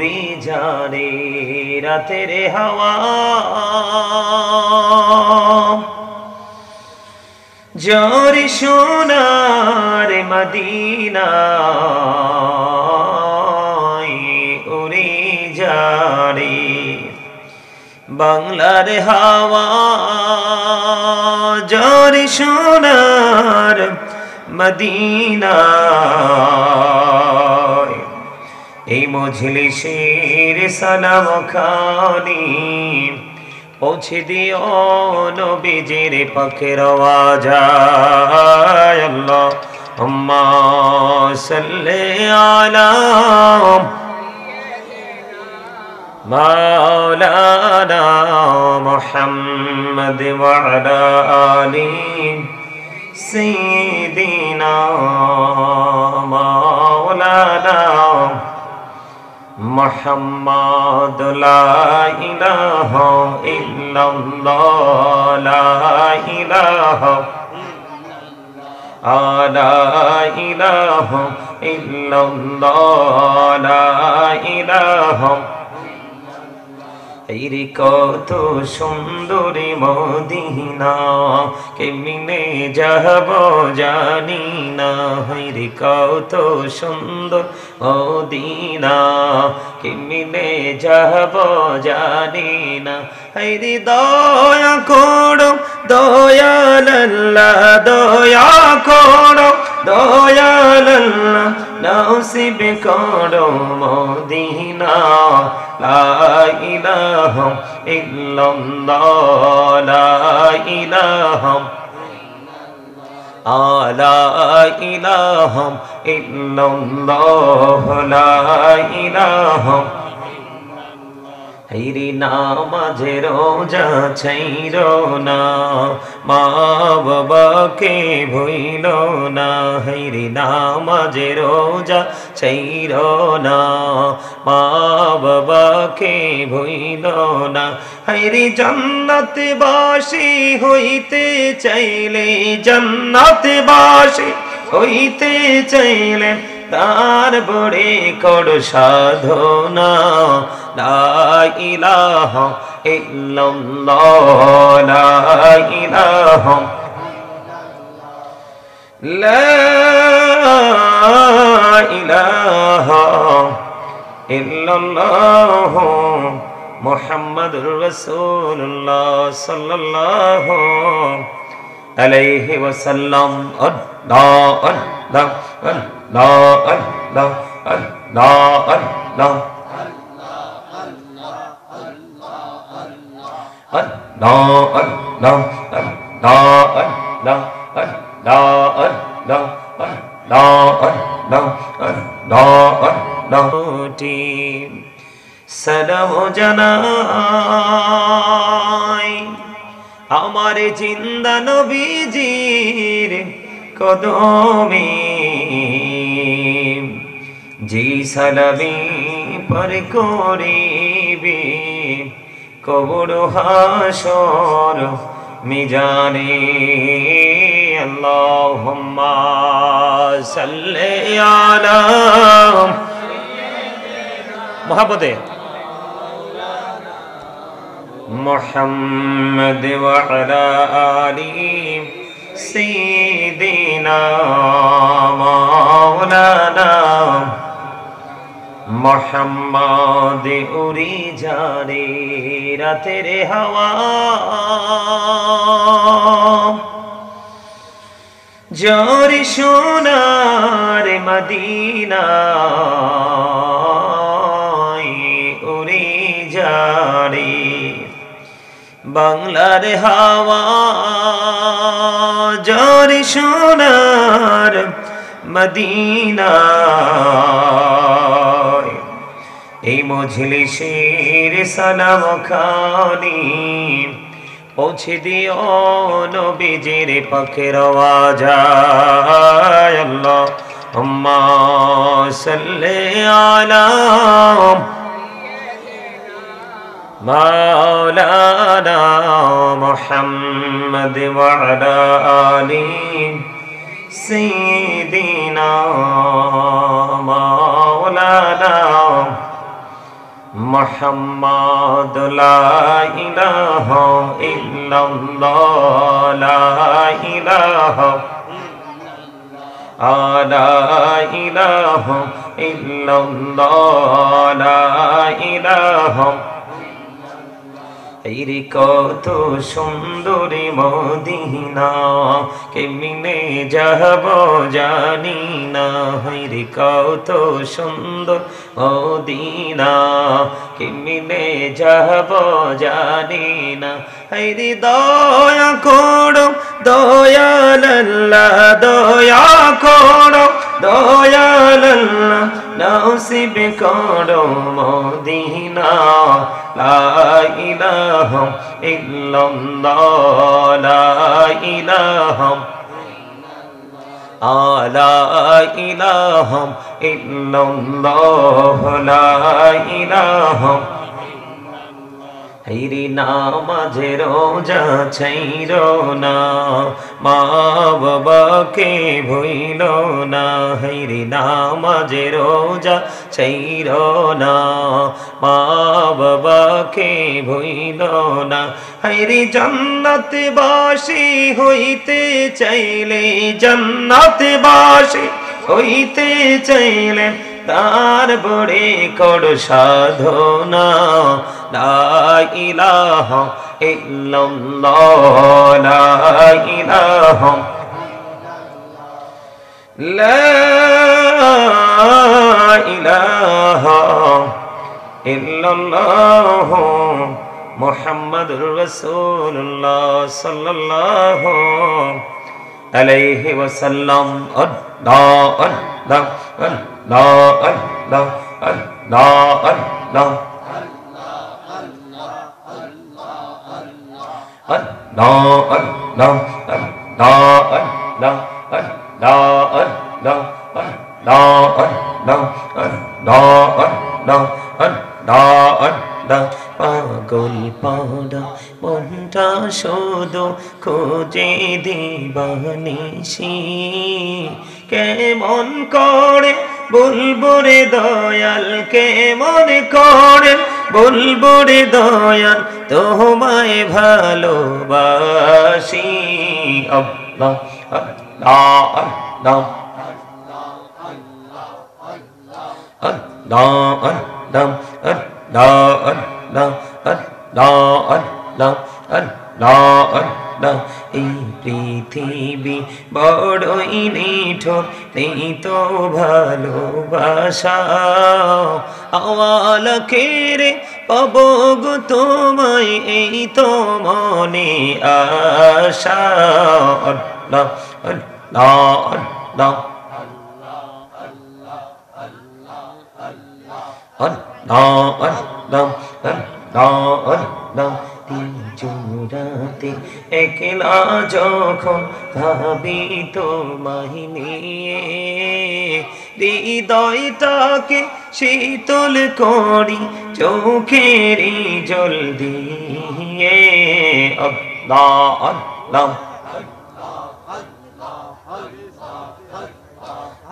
উড়ে যারে রাতের হাওয়া জোরে সোনার মদিনা উড়ে যারে বাংলার হাওয়া জোরে সোনার মদিনা এই মজলিসের সালাম খানি পৌঁছে দিও নবীজির পাকের আওয়াজায় আল্লাহুম্মা সাল্লি আলা মাওলানা মুহাম্মদ ওয়া আলা আলি সাইয়্যিদিনা মাওলানা মুহাম্মদ লা ইলাহা ইল্লাল্লাহ লা ইলাহা লা ইলাহা ইল্লাল্লাহ লা ইলাহা রে কত সুন্দরী মদিনা কেমনে যাব জানি না রে কত সুন্দর মদিনা কেমনে যাব জানি না রে দয়া করো দয়াল আল্লাহ দয়া করো দয়াল আল্লাহ নসিব করো মদিনা লা ইলাহা ইল্লাল্লাহ লা ইলাহা লা ইলাহা ইল্লাল্লাহ লা ইলাহা হেরি নামাজে রোজা ছাইরো না মা বাবাকে ভুইলো না হেরি নামাজে রোজা ছাইরো না মা বাবাকে ভুইলো না হেরি জান্নাতে বাসী হইতে চাইলে জান্নাতে বাসী হইতে চাইলে তার বড়ে কর সাধনা লা ইলাহা ইল্লাল্লাহ লা ইলাহা লা ইলাহা ইল্লাল্লাহ মুহাম্মাদুর রাসূলুল্লাহ সাল্লাল্লাহু আলাইহি ওয়াসাল্লাম আল্লাহ আল্লাহ আল্লাহ আল্লাহ আল্লাহ আল্লাহ সালাম জানাই আমার জিন্দা নবীজির কদমে যে সালামে পর করিবে কবর হাসর মিজানে আল্লাহুম্মা সাল্লি আলা মুহাম্মদে মুহাম্মদ ওয়া আলা আলি সাইয়্যিদিনা মাওলানা মুহাম্মদ উড়ে যারে রাতের হাওয়া জোরে সোনার মদিনা উড়ে যারে বাংলার হাওয়া জোরে সোনার মদিনা এই মজলিসের সালাম খানি পৌঁছে দিও নবীজির পাকের আওয়াজায় আল্লাহুম্মা সাল্লি আলা মাওলানা মুহাম্মদ ওয়া আলা আলি সাইয়্যিদিনা মাওলানা মুহাম্মাদ লা ইলাহা ইল্লাল্লাহ লা ইলাহা লা ইলাহা ইল্লাল্লাহ লা ইলাহা এইরে কত সুন্দরী মদিনা কেমনে যাব জানি না হৈরে কত সুন্দর মদিনা কেমনে যাব জানি না হৈরে দয়া করো দয়াল আল্লাহ দয়া করো দয়াল আল্লাহ নসিব করো মদিনা লা ইলাহা ইল্লাল্লাহ লা ইলাহা লা ইলাহা ইল্লাল্লাহ লা ইলাহা হৈরে নামাজে রোজা ছাইরো না মা বাবাকে ভুইলো না হৈরে নামাজে রোজা ছাইরো না মা বাবাকে ভুইলো না হৈরে জান্নাতবাসী হইতে চাইলে জান্নাতবাসী হইতে চাইলে তার বড়ে কর সাধনা লা ইলাহা ইল্লাল্লাহ লা ইলাহা লা ইলাহা ইল্লাল্লাহ মুহাম্মাদুর রাসূলুল্লাহ সাল্লাল্লাহু আলাইহি ওয়াসাল্লাম আল্লাহ আল্লাহ আল্লাহ আল্লাহ আল্লাহ আল্লাহ Allah Allah Allah Allah Allah Allah Allah Allah Allah Allah পাগল পাড়া মনটা শুধু খোঁজে দিবানিশি কেমন করে বলবো রে দয়াল কেমন করে বলবো রে দয়াল তোমায় ভালোবাসি আল্লাহ আল্লাহ আল্লাহ আল্লাহ আল্লাহ আল্লাহ আল্লাহ আল্লাহ আল্লাহ আল্লাহ আল্লাহ এই পৃথিবী বড়ই নিঠুর নেই তো ভালোবাসা আওয়াল খেরে পাবো গো তোমায় এই তো মনে আশা আল্লাহ আল্লাহ আল্লাহ Allah Allah Allah Allah তিনজোড়াতে একলা যখন ভাবি তোমায় নিয়ে হৃদয়টাকে শীতল করি চোখেরই জল দিয়ে আল্লাহ আল্লাহ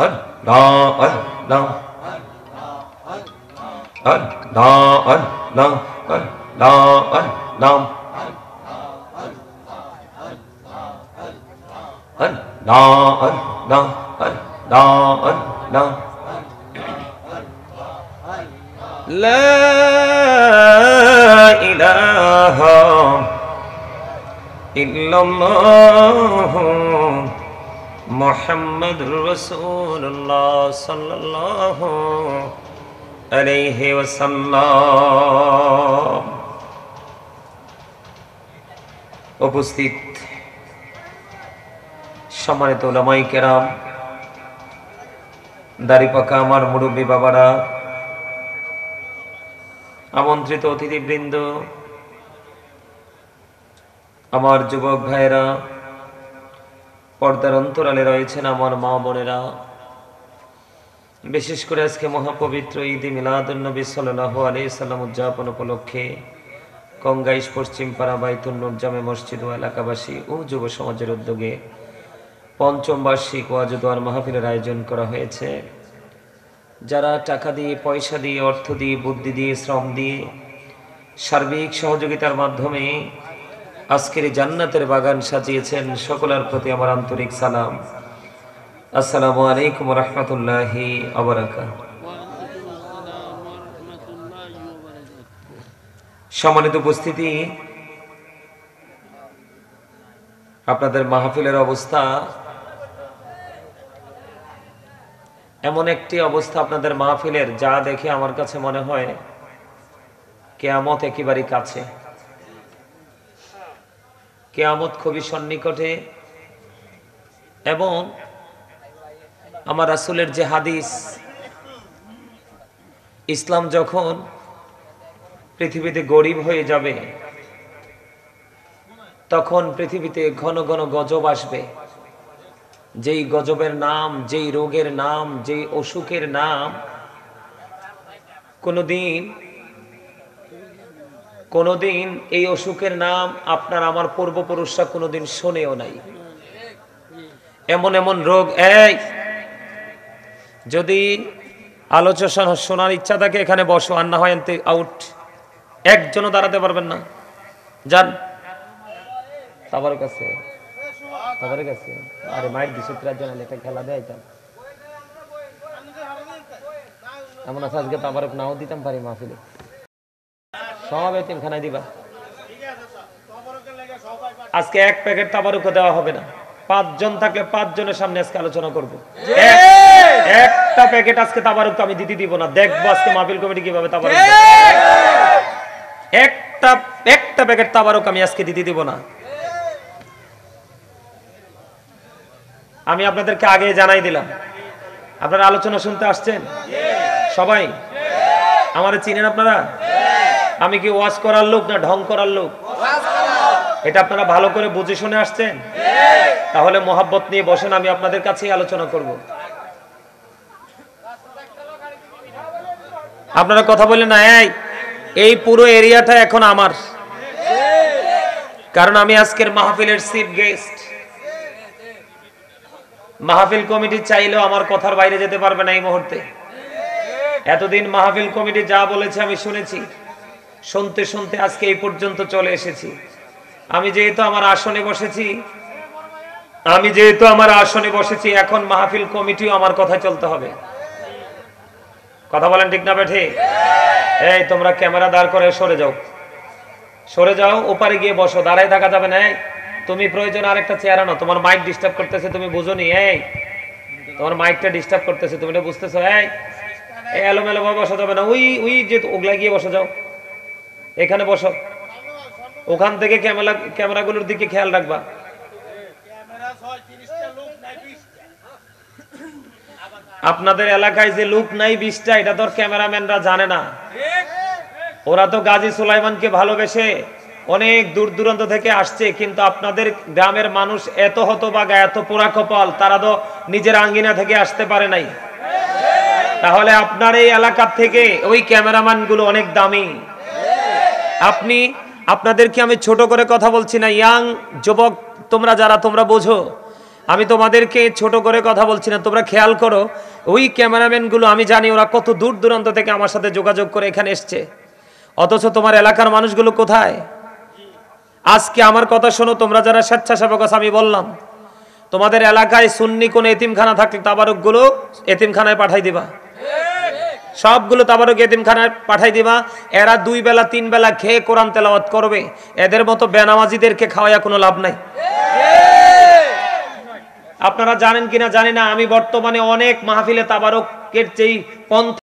আল্লাহ আল্লাহ Allah Allah Allah Allah Allah Allah Allah Allah La ilaha illallah Muhammadur Rasulullah sallallahu আলাইহি ওয়াসাল্লাম। উপস্থিত সম্মানিত উলামায়ে কেরাম, দাড়ি পাকা আমার মুরব্বী বাবারা, আমন্ত্রিত অতিথিবৃন্দ, আমার যুবক ভাইয়েরা, পর্দার অন্তরালে রয়েছেন আমার মা বোনেরা, বিশেষ করে আজকে মহাপবিত্র ঈদ মিলাদুন নবী সাল্লাল্লাহু আলাইহি সাল্লাম উদযাপন উপলক্ষে কংগাইশ পশ্চিম পাড়া বাইতুন নূর জামে মসজিদ ও এলাকাবাসী ও যুব সমাজের উদ্যোগে পঞ্চম বার্ষিক ওয়াজ ও দোয়ার মাহফিলের আয়োজন করা হয়েছে। যারা টাকা দিয়ে, পয়সা দিয়ে, অর্থ দিয়ে, বুদ্ধি দিয়ে, শ্রম দিয়ে, সার্বিক সহযোগিতার মাধ্যমে আজকের এই জান্নাতের বাগান সাজিয়েছেন, সকলের প্রতি আমার আন্তরিক সালাম। আসসালামু আলাইকুম ওয়া রাহমাতুল্লাহি ওয়া বারাকাতুহু। সম্মানিত উপস্থিতি, আপনাদের মাহফিলের অবস্থা এমন একটি অবস্থা, আপনাদের মাহফিলের যা দেখে আমার কাছে মনে হয় কিয়ামত একেবারে কাছে, কিয়ামত খুবই সন্নিকটে। এবং আমার রাসূলের যে হাদিস, ইসলাম যখন পৃথিবীতে গরিব হয়ে যাবে তখন পৃথিবীতে ঘন ঘন গজব আসবে। যেই গজবের নাম, যেই রোগের নাম, যেই অসুখের নাম কোনোদিন এই অসুখের নাম আপনার আমার পূর্বপুরুষরা কোনোদিন শোনেও নাই। এমন এমন রোগ, যদি আলোচনা শোনার ইচ্ছা থাকে এখানে বসো, আর না হয় আউট। একজনও দাঁড়াতে পারবেন না, যান তাবারুক আছে, তাবারুক আছে। আরে মাইক দিছে জন এটা খেলা দেয়তাম, এমন আছে আজকে তাবারুক নাও দিতাম পারি মাহফিলে। সব এতিমখানায় দিবা, আজকে এক প্যাকেট তাবারুকও দেওয়া হবে না। 5 জন থাকলে 5 জনের সামনে আজকে আলোচনা করব। একটা প্যাকেট আজকে তাবারুক আমি দিতে দিব না। দেখবো আজকে মাহফিল কমিটি কিভাবে তাবারুক দেয়। একটা প্যাকেট তাবারুক আমি আজকে দিতে দিব না। আমি আপনাদেরকে আগে জানাই দিলাম, আপনারা আলোচনা শুনতে আসছেন সবাই? আমারে চিনেন আপনারা? আমি কি ওয়াজ করার লোক না ঢং করার লোক? এটা আপনারা ভালো করে বুঝে শুনে আসছেন? তাহলে মোহাব্বত নিয়ে বসেন, আমি আপনাদের কাছেই আলোচনা করব। আপনারা কথা বললেন না, এই পুরো এরিয়াটা এখন আমার, কারণ আমি আজকের মাহফিলের চিফ গেস্ট। মাহফিল কমিটি চাইলেও আমার কথার বাইরে যেতে পারবে না এই মুহূর্তে। এতদিন মাহফিল কমিটি যা বলেছে আমি শুনেছি, শুনতে শুনতে আজকে এই পর্যন্ত চলে এসেছি। আমি যেহেতু আমার আসনে বসেছি, এখন মাহফিল কমিটিও আমার কথা চলতে হবে। কথা বলেন ঠিক না বেঠে? এই তোমরা ক্যামেরা দাঁড় করে সরে যাও, ওপারে গিয়ে বসো, দাঁড়ায় থাকা যাবে না। তুমি প্রয়োজন আরেকটা চেয়ার আনো, তোমার মাইক ডিস্টার্ব করতেছে, তুমি বুঝোনি? তোমার মাইকটা ডিস্টার্ব করতেছে, তুমি এটা বুঝতেছো? এলোমেলো ভাবে বসা যাবে না। ওই যে ওগুলা গিয়ে বসে যাও, এখানে বসো। ওখান থেকে ক্যামেরাগুলোর দিকে খেয়াল রাখবা। আপনাদের এলাকায় যে লোক নাই 20টা, এটা তো ক্যামেরাম্যানরা জানে না। ওরা তো গাজী সুলাইমানকে ভালোবেসে অনেক দূর দূরান্ত থেকে আসছে, কিন্তু আপনাদের গ্রামের মানুষ এত হতভাগা, এত পোড়া কপাল, তারা তো নিজের আঙ্গিনা থেকে আসতে পারে নাই। তাহলে আপনার এই এলাকা থেকে ওই ক্যামেরাম্যান গুলো অনেক দামি। আপনাদেরকে আমি ছোট করে কথা বলছি না, ইয়াং যুবক তোমরা বোঝো, আমি তোমাদেরকে ছোট করে কথা বলছি না। তোমরা খেয়াল করো, ওই ক্যামেরাম্যান গুলো আমি জানি ওরা কত দূর দূরান্ত থেকে আমার সাথে যোগাযোগ করে এখানে এসছে, অথচ তোমার এলাকার মানুষগুলো কোথায়? আজকে আমার কথা শোনো, তোমরা যারা স্বেচ্ছাসেবক আছো, আমি বললাম তোমাদের এলাকায় সুন্নি কোন এতিমখানা থাকলে তাবারুক গুলো এতিমখানায় পাঠাই দিবা, সবগুলো তাবারুক এতিমখানায় পাঠাই দিবা। এরা 2 বেলা 3 বেলা খেয়ে কোরআন তেলাওয়াত করবে। এদের মতো বেনামাজিদেরকে খাওয়াইয়া কোনো লাভ নাই। আপনারা জানেন কিনা জানি না, আমি বর্তমানে অনেক মাহফিলে তাবারুকের যেই পন্থা